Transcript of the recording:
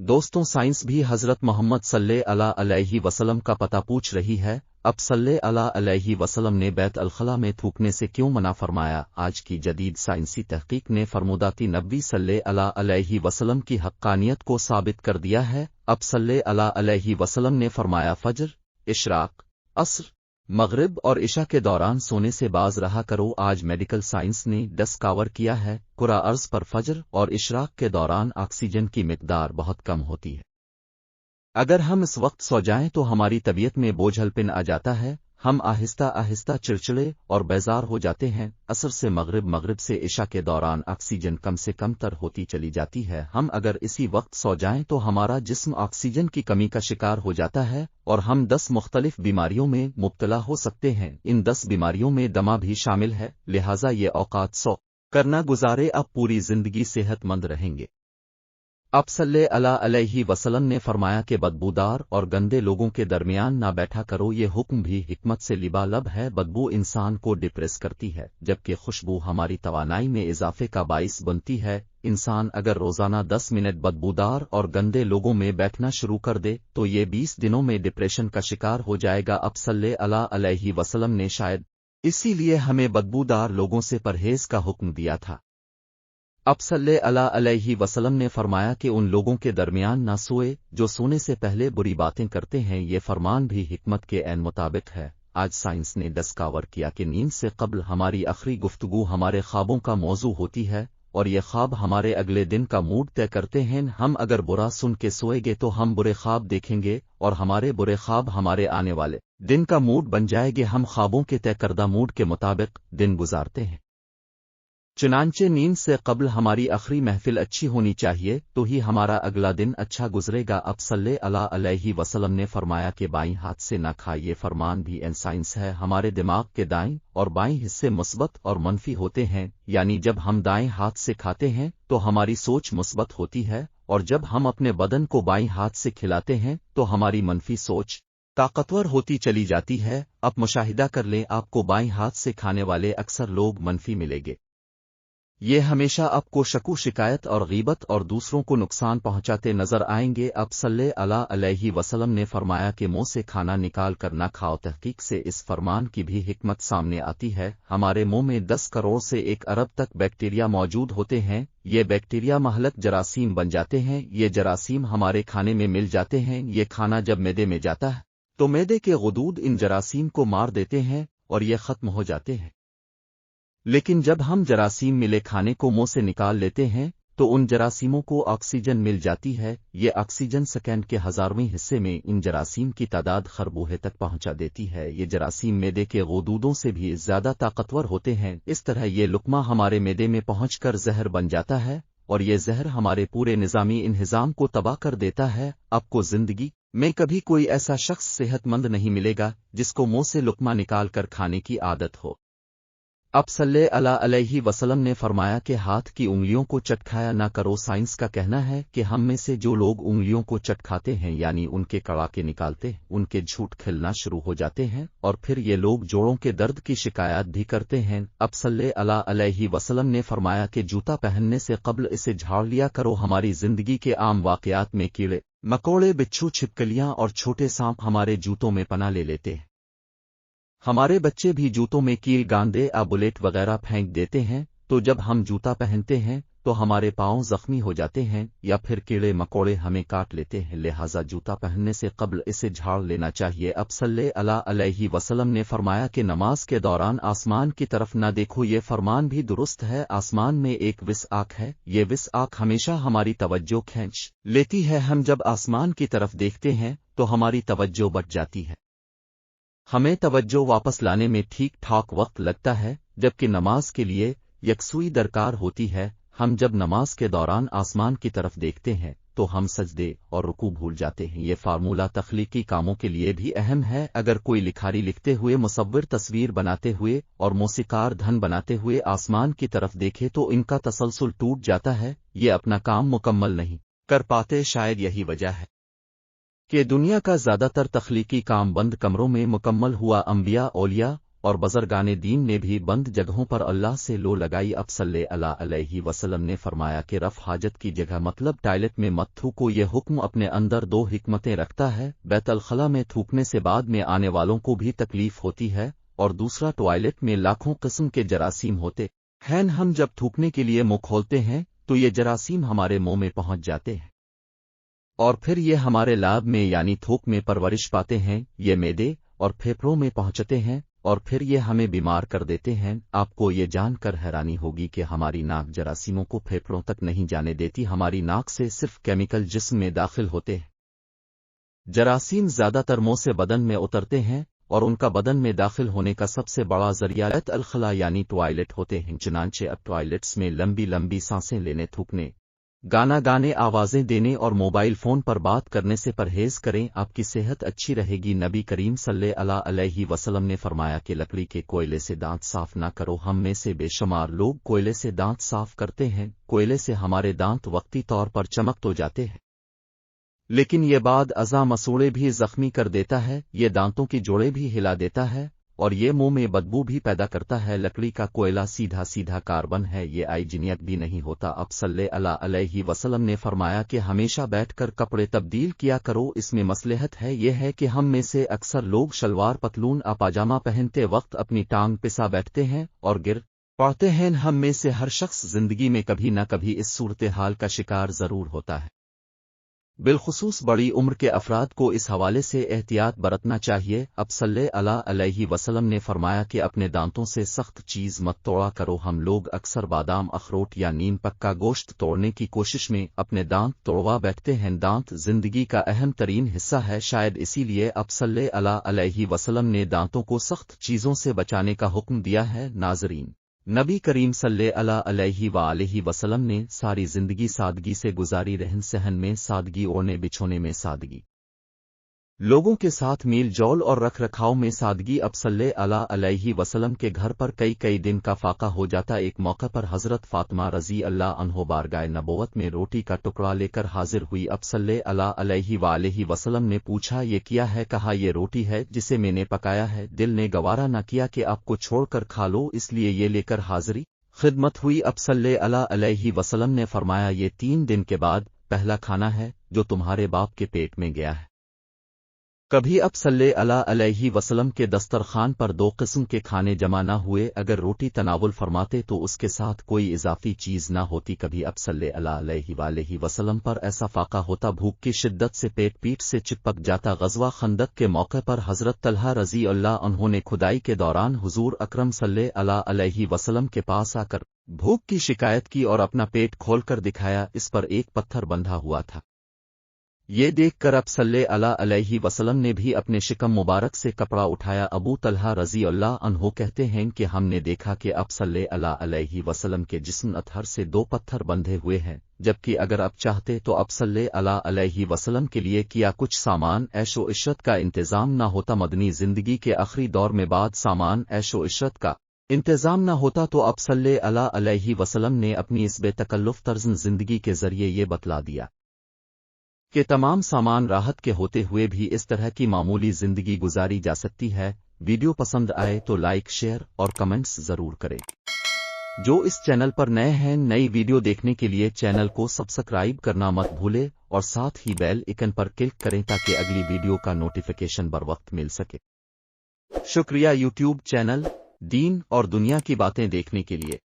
دوستوں، سائنس بھی حضرت محمد صلی اللہ علیہ وسلم کا پتہ پوچھ رہی ہے۔ اب صلی اللہ علیہ وسلم نے بیت الخلا میں تھوکنے سے کیوں منع فرمایا؟ آج کی جدید سائنسی تحقیق نے فرموداتی نبی صلی اللہ علیہ وسلم کی حقانیت کو ثابت کر دیا ہے۔ اب صلی اللہ علیہ وسلم نے فرمایا، فجر، اشراق، عصر، مغرب اور عشاء کے دوران سونے سے باز رہا کرو۔ آج میڈیکل سائنس نے ڈسکور کیا ہے کرہ ارض پر فجر اور اشراق کے دوران آکسیجن کی مقدار بہت کم ہوتی ہے۔ اگر ہم اس وقت سو جائیں تو ہماری طبیعت میں بوجھل پن آ جاتا ہے، ہم آہستہ آہستہ چڑچڑے اور بیزار ہو جاتے ہیں۔ عصر سے مغرب، مغرب سے عشاء کے دوران آکسیجن کم سے کم تر ہوتی چلی جاتی ہے۔ ہم اگر اسی وقت سو جائیں تو ہمارا جسم آکسیجن کی کمی کا شکار ہو جاتا ہے اور ہم 10 مختلف بیماریوں میں مبتلا ہو سکتے ہیں۔ ان 10 بیماریوں میں دمہ بھی شامل ہے، لہٰذا یہ اوقات سو کرنا گزارے، اب پوری زندگی صحت مند رہیں گے۔ اب صلی اللہ علیہ وسلم نے فرمایا کہ بدبودار اور گندے لوگوں کے درمیان نہ بیٹھا کرو۔ یہ حکم بھی حکمت سے لبالب ہے۔ بدبو انسان کو ڈپریس کرتی ہے، جبکہ خوشبو ہماری توانائی میں اضافے کا باعث بنتی ہے۔ انسان اگر روزانہ 10 منٹ بدبودار اور گندے لوگوں میں بیٹھنا شروع کر دے تو یہ 20 دنوں میں ڈپریشن کا شکار ہو جائے گا۔ اب صلی اللہ علیہ وسلم نے شاید اسی لیے ہمیں بدبودار لوگوں سے پرہیز کا حکم دیا تھا۔ اب صلی اللہ علیہ وسلم نے فرمایا کہ ان لوگوں کے درمیان نہ سوئے جو سونے سے پہلے بری باتیں کرتے ہیں۔ یہ فرمان بھی حکمت کے عین مطابق ہے۔ آج سائنس نے ڈسکور کیا کہ نیند سے قبل ہماری آخری گفتگو ہمارے خوابوں کا موضوع ہوتی ہے اور یہ خواب ہمارے اگلے دن کا موڈ طے کرتے ہیں۔ ہم اگر برا سن کے سوئیں گے تو ہم برے خواب دیکھیں گے اور ہمارے برے خواب ہمارے آنے والے دن کا موڈ بن جائے گے۔ ہم خوابوں کے طے کردہ موڈ کے مطابق دن گزارتے ہیں۔ چنانچہ نیند سے قبل ہماری آخری محفل اچھی ہونی چاہیے تو ہی ہمارا اگلا دن اچھا گزرے گا۔ اب صلی اللہ علیہ وسلم نے فرمایا کہ بائیں ہاتھ سے نہ کھائے۔ یہ فرمان بھی این سائنس ہے۔ ہمارے دماغ کے دائیں اور بائیں حصے مثبت اور منفی ہوتے ہیں، یعنی جب ہم دائیں ہاتھ سے کھاتے ہیں تو ہماری سوچ مثبت ہوتی ہے اور جب ہم اپنے بدن کو بائیں ہاتھ سے کھلاتے ہیں تو ہماری منفی سوچ طاقتور ہوتی چلی جاتی ہے۔ اب مشاہدہ کر لیں، آپ کو بائیں ہاتھ سے کھانے والے اکثر لوگ منفی ملیں گے۔ یہ ہمیشہ آپ کو شکو، شکایت اور غیبت اور دوسروں کو نقصان پہنچاتے نظر آئیں گے۔ اب صلی اللہ علیہ وسلم نے فرمایا کہ منہ سے کھانا نکال کر نہ کھاؤ۔ تحقیق سے اس فرمان کی بھی حکمت سامنے آتی ہے۔ ہمارے منہ میں 10 کروڑ سے 1 ارب تک بیکٹیریا موجود ہوتے ہیں۔ یہ بیکٹیریا مہلک جراثیم بن جاتے ہیں۔ یہ جراثیم ہمارے کھانے میں مل جاتے ہیں۔ یہ کھانا جب معدے میں جاتا ہے تو معدے کے غدود ان جراثیم کو مار دیتے ہیں اور یہ ختم ہو جاتے ہیں۔ لیکن جب ہم جراثیم ملے کھانے کو منہ سے نکال لیتے ہیں تو ان جراثیموں کو آکسیجن مل جاتی ہے۔ یہ آکسیجن سیکنڈ کے 1000ویں حصے میں ان جراثیم کی تعداد خربوہے تک پہنچا دیتی ہے۔ یہ جراثیم معدے کے غدودوں سے بھی زیادہ طاقتور ہوتے ہیں۔ اس طرح یہ لقمہ ہمارے معدے میں پہنچ کر زہر بن جاتا ہے اور یہ زہر ہمارے پورے نظامی انہضام کو تباہ کر دیتا ہے۔ آپ کو زندگی میں کبھی کوئی ایسا شخص صحت مند نہیں ملے گا جس کو منہ سے لقمہ نکال کر کھانے کی عادت ہو۔ اب صلی اللہ علیہ وسلم نے فرمایا کہ ہاتھ کی انگلیوں کو چٹکھایا نہ کرو۔ سائنس کا کہنا ہے کہ ہم میں سے جو لوگ انگلیوں کو چٹکھاتے ہیں، یعنی ان کے کڑاکے نکالتے ہیں، ان کے جھوٹ کھلنا شروع ہو جاتے ہیں اور پھر یہ لوگ جوڑوں کے درد کی شکایت بھی کرتے ہیں۔ اب صلی اللہ علیہ وسلم نے فرمایا کہ جوتا پہننے سے قبل اسے جھاڑ لیا کرو۔ ہماری زندگی کے عام واقعات میں کیڑے مکوڑے، بچھو، چھپکلیاں اور چھوٹے سانپ ہمارے جوتوں میں پناہ لے لیتے ہیں۔ ہمارے بچے بھی جوتوں میں کیل، گاندے، بلیٹ وغیرہ پھینک دیتے ہیں، تو جب ہم جوتا پہنتے ہیں تو ہمارے پاؤں زخمی ہو جاتے ہیں یا پھر کیڑے مکوڑے ہمیں کاٹ لیتے ہیں، لہٰذا جوتا پہننے سے قبل اسے جھاڑ لینا چاہیے۔ اب صلی اللہ علیہ وسلم نے فرمایا کہ نماز کے دوران آسمان کی طرف نہ دیکھو۔ یہ فرمان بھی درست ہے۔ آسمان میں ایک وس آنکھ ہے، یہ وس آنکھ ہمیشہ ہماری توجہ کھینچ لیتی ہے۔ ہم جب آسمان کی طرف دیکھتے ہیں تو ہماری توجہ بٹ جاتی ہے۔ ہمیں توجہ واپس لانے میں ٹھیک ٹھاک وقت لگتا ہے، جبکہ نماز کے لیے یکسوئی درکار ہوتی ہے۔ ہم جب نماز کے دوران آسمان کی طرف دیکھتے ہیں تو ہم سجدے اور رکوع بھول جاتے ہیں۔ یہ فارمولہ تخلیقی کاموں کے لیے بھی اہم ہے۔ اگر کوئی لکھاری لکھتے ہوئے، مصور تصویر بناتے ہوئے اور موسیقار دھن بناتے ہوئے آسمان کی طرف دیکھے تو ان کا تسلسل ٹوٹ جاتا ہے، یہ اپنا کام مکمل نہیں کر پاتے۔ شاید یہی وجہ ہے کہ دنیا کا زیادہ تر تخلیقی کام بند کمروں میں مکمل ہوا۔ انبیاء، اولیاء اور بزرگان دین نے بھی بند جگہوں پر اللہ سے لو لگائی۔ اب صلی اللہ علیہ وسلم نے فرمایا کہ رفع حاجت کی جگہ مطلب ٹائلٹ میں مت تھوکو۔ یہ حکم اپنے اندر دو حکمتیں رکھتا ہے، بیت الخلاء میں تھوکنے سے بعد میں آنے والوں کو بھی تکلیف ہوتی ہے، اور دوسرا ٹوائلٹ میں لاکھوں قسم کے جراثیم ہوتے ہیں، ہم جب تھوکنے کے لیے منہ کھولتے ہیں تو یہ جراثیم ہمارے منہ میں پہنچ جاتے ہیں اور پھر یہ ہمارے لاب میں یعنی تھوک میں پرورش پاتے ہیں، یہ معدے اور پھیپھڑوں میں پہنچتے ہیں اور پھر یہ ہمیں بیمار کر دیتے ہیں۔ آپ کو یہ جان کر حیرانی ہوگی کہ ہماری ناک جراثیموں کو پھیپھڑوں تک نہیں جانے دیتی، ہماری ناک سے صرف کیمیکل جسم میں داخل ہوتے ہیں۔ جراثیم زیادہ تر منہ سے بدن میں اترتے ہیں اور ان کا بدن میں داخل ہونے کا سب سے بڑا ذریعہ بیت الخلاء یعنی ٹوائلٹ ہوتے ہیں۔ چنانچہ اب ٹوائلٹس میں لمبی لمبی سانسیں لینے، تھوکنے، گانا گانے، آوازیں دینے اور موبائل فون پر بات کرنے سے پرہیز کریں، آپ کی صحت اچھی رہے گی۔ نبی کریم صلی اللہ علیہ وسلم نے فرمایا کہ لکڑی کے کوئلے سے دانت صاف نہ کرو۔ ہم میں سے بے شمار لوگ کوئلے سے دانت صاف کرتے ہیں، کوئلے سے ہمارے دانت وقتی طور پر چمک تو جاتے ہیں لیکن یہ بعد ازاں مسوڑے بھی زخمی کر دیتا ہے، یہ دانتوں کی جوڑیں بھی ہلا دیتا ہے اور یہ منہ میں بدبو بھی پیدا کرتا ہے۔ لکڑی کا کوئلہ سیدھا سیدھا کاربن ہے، یہ ہائیجینک بھی نہیں ہوتا۔ اب صلی اللہ علیہ وسلم نے فرمایا کہ ہمیشہ بیٹھ کر کپڑے تبدیل کیا کرو، اس میں مصلحت ہے یہ ہے کہ ہم میں سے اکثر لوگ شلوار پتلون پاجامہ پہنتے وقت اپنی ٹانگ پسا بیٹھتے ہیں اور گر پڑتے ہیں۔ ہم میں سے ہر شخص زندگی میں کبھی نہ کبھی اس صورتحال کا شکار ضرور ہوتا ہے، بالخصوص بڑی عمر کے افراد کو اس حوالے سے احتیاط برتنا چاہیے۔ اب صلی اللہ علیہ وسلم نے فرمایا کہ اپنے دانتوں سے سخت چیز مت توڑا کرو۔ ہم لوگ اکثر بادام، اخروٹ یا نیم پکا گوشت توڑنے کی کوشش میں اپنے دانت توڑوا بیٹھتے ہیں۔ دانت زندگی کا اہم ترین حصہ ہے، شاید اسی لیے اب صلی اللہ علیہ وسلم نے دانتوں کو سخت چیزوں سے بچانے کا حکم دیا ہے۔ ناظرین، نبی کریم صلی اللہ علیہ وآلہ وسلم نے ساری زندگی سادگی سے گزاری، رہن سہن میں سادگی، اوڑھنے بچھونے میں سادگی، لوگوں کے ساتھ میل جول اور رکھ رکھاؤ میں سادگی۔ اب صلی اللہ علیہ وسلم کے گھر پر کئی دن کا فاقہ ہو جاتا۔ ایک موقع پر حضرت فاطمہ رضی اللہ عنہ بارگاہ نبوت میں روٹی کا ٹکڑا لے کر حاضر ہوئی۔ اب صلی اللہ علیہ وآلہ وسلم نے پوچھا یہ کیا ہے؟ کہا یہ روٹی ہے جسے میں نے پکایا ہے، دل نے گوارا نہ کیا کہ آپ کو چھوڑ کر کھا لو، اس لیے یہ لے کر حاضری خدمت ہوئی۔ اب صلی اللہ علیہ وسلم نے فرمایا یہ 3 دن کے بعد پہلا کھانا ہے جو تمہارے باپ کے پیٹ میں گیا ہے۔ کبھی اب صلی اللہ علیہ وسلم کے دسترخوان پر 2 قسم کے کھانے جمع نہ ہوئے، اگر روٹی تناول فرماتے تو اس کے ساتھ کوئی اضافی چیز نہ ہوتی۔ کبھی اب صلی اللہ علیہ وآلہ وسلم پر ایسا فاقہ ہوتا، بھوک کی شدت سے پیٹ سے چپک جاتا۔ غزوہ خندق کے موقع پر حضرت طلحہ رضی اللہ عنہ نے کھدائی کے دوران حضور اکرم صلی اللہ علیہ وسلم کے پاس آ کر بھوک کی شکایت کی اور اپنا پیٹ کھول کر دکھایا، اس پر ایک پتھر بندھا ہوا تھا۔ یہ دیکھ کر اب صلی اللہ علیہ وسلم نے بھی اپنے شکم مبارک سے کپڑا اٹھایا۔ ابو طلحہ رضی اللہ عنہ کہتے ہیں کہ ہم نے دیکھا کہ اب صلی اللہ علیہ وسلم کے جسم اطہر سے 2 پتھر بندھے ہوئے ہیں، جبکہ اگر اب چاہتے تو اب صلی اللہ علیہ وسلم کے لیے کیا کچھ سامان عیش و عشرت کا انتظام نہ ہوتا۔ مدنی زندگی کے آخری دور میں بعد سامان عیش و عشرت کا انتظام نہ ہوتا تو اب صلی اللہ علیہ وسلم نے اپنی اس بے تکلف طرز زندگی کے ذریعے یہ بتلا دیا کہ تمام سامان راحت کے ہوتے ہوئے بھی اس طرح کی معمولی زندگی گزاری جا سکتی ہے۔ ویڈیو پسند آئے تو لائک، شیئر اور کمنٹس ضرور کریں۔ جو اس چینل پر نئے ہیں، نئی ویڈیو دیکھنے کے لیے چینل کو سبسکرائب کرنا مت بھولے اور ساتھ ہی بیل آئکن پر کلک کریں تاکہ اگلی ویڈیو کا نوٹیفیکیشن بر وقت مل سکے۔ شکریہ یوٹیوب چینل دین اور دنیا کی باتیں دیکھنے کے لیے۔